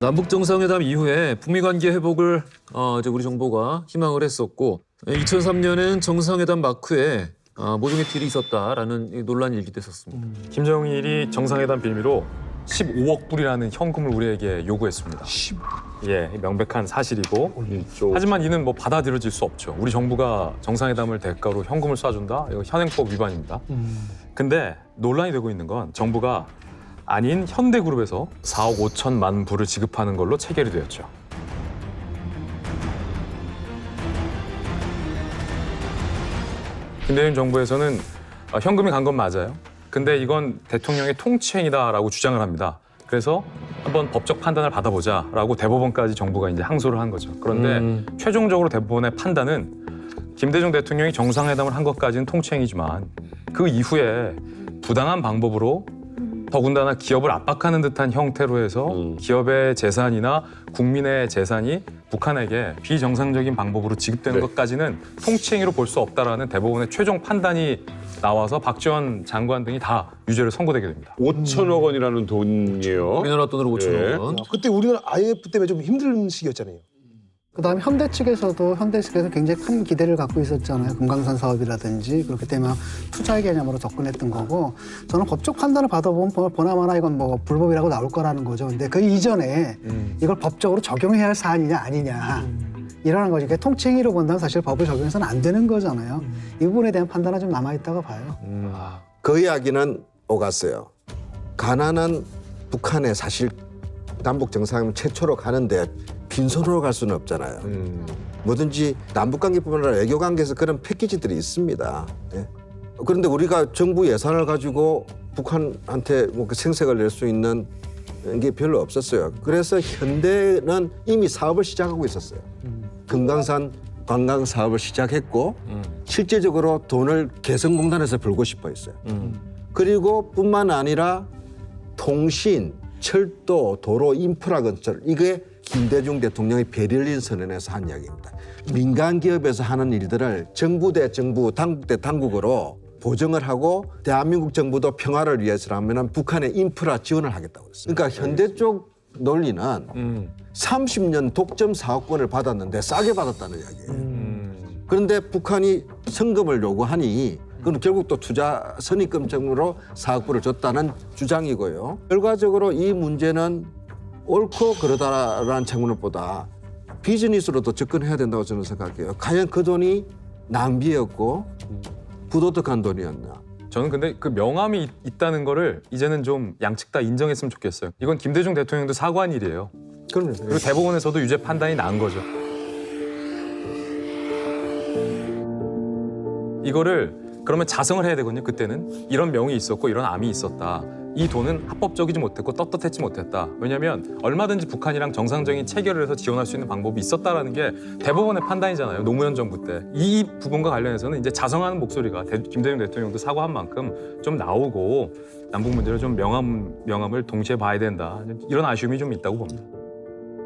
남북 정상회담 이후에 북미 관계 회복을 이제 우리 정부가 희망을 했었고 2003년엔 정상회담 마크에 모종의 딜이 있었다라는 논란이 일기됐었습니다. 김정일이 정상회담 빌미로 15억 불이라는 현금을 우리에게 요구했습니다. 예, 명백한 사실이고 하지만 이는 뭐 받아들여질 수 없죠. 우리 정부가 정상회담을 대가로 현금을 쏴준다? 이거 현행법 위반입니다. 근데 논란이 되고 있는 건 정부가 아닌 현대그룹에서 4억 5천만 불을 지급하는 걸로 체결이 되었죠. 김대중 정부에서는 현금이 간 건 맞아요. 근데 이건 대통령의 통치행위다라고 주장을 합니다. 그래서 한번 법적 판단을 받아보자라고 대법원까지 정부가 이제 항소를 한 거죠. 그런데 최종적으로 대법원의 판단은 김대중 대통령이 정상회담을 한 것까지는 통치행위지만 그 이후에 부당한 방법으로 더군다나 기업을 압박하는 듯한 형태로 해서 기업의 재산이나 국민의 재산이 북한에게 비정상적인 방법으로 지급되는 것까지는 통치행위로 볼 수 없다라는 대법원의 최종 판단이 나와서 박지원 장관 등이 다 유죄를 선고되게 됩니다. 5천억 원이라는 돈이에요. 우리나라 돈으로 5천억 원. 그때 우리는 IMF 때문에 좀 힘든 시기였잖아요. 그다음에 현대 측에서 굉장히 큰 기대를 갖고 있었잖아요. 금강산 사업이라든지 그렇기 때문에 투자의 개념으로 접근했던 거고 저는 법적 판단을 받아보면 보나마나 이건 뭐 불법이라고 나올 거라는 거죠. 근데 그 이전에 이걸 법적으로 적용해야 할 사안이냐 아니냐 이러는 거죠. 통치행위로 본다면 사실 법을 적용해서는 안 되는 거잖아요. 이 부분에 대한 판단은 좀 남아있다고 봐요. 그 이야기는 오갔어요. 가난한 북한에 사실 남북 정상회담 최초로 가는데 빈손으로 갈 수는 없잖아요. 뭐든지 남북관계뿐만 아니라 외교관계에서 그런 패키지들이 있습니다. 예. 그런데 우리가 정부 예산을 가지고 북한한테 뭐 생색을 낼 수 있는 게 별로 없었어요. 그래서 현대는 이미 사업을 시작하고 있었어요. 금강산 관광 사업을 시작했고 실제적으로 돈을 개성공단에서 벌고 싶어 했어요. 그리고 뿐만 아니라 통신, 철도, 도로, 인프라 건설 이게 김대중 대통령이 베를린 선언에서 한 이야기입니다. 민간 기업에서 하는 일들을 정부 대 정부, 당국 대 당국으로 보정을 하고 대한민국 정부도 평화를 위해서라면 북한의 인프라 지원을 하겠다고 그랬어요. 그러니까 현대 쪽 논리는 30년 독점 사업권을 받았는데 싸게 받았다는 이야기예요. 그런데 북한이 성금을 요구하니 그건 결국 또 투자 선입금증으로 사업부를 줬다는 주장이고요. 결과적으로 이 문제는 옳고 그러다라는 측면보다 비즈니스로도 접근해야 된다고 저는 생각해요. 과연 그 돈이 낭비였고 부도덕한 돈이었나. 저는 근데 그 명함이 있다는 거를 이제는 좀 양측 다 인정했으면 좋겠어요. 이건 김대중 대통령도 사과한 일이에요. 그리고 대법원에서도 유죄 판단이 난 거죠. 이거를 그러면 자성을 해야 되거든요. 그때는 이런 명이 있었고 이런 암이 있었다. 이 돈은 합법적이지 못했고 떳떳했지 못했다. 왜냐하면 얼마든지 북한이랑 정상적인 체결을 해서 지원할 수 있는 방법이 있었다라는 게 대법원의 판단이잖아요. 노무현 정부 때. 이 부분과 관련해서는 이제 자성하는 목소리가 김대중 대통령도 사과한 만큼 좀 나오고 남북 문제를 좀 명함을 동시에 봐야 된다. 이런 아쉬움이 좀 있다고 봅니다.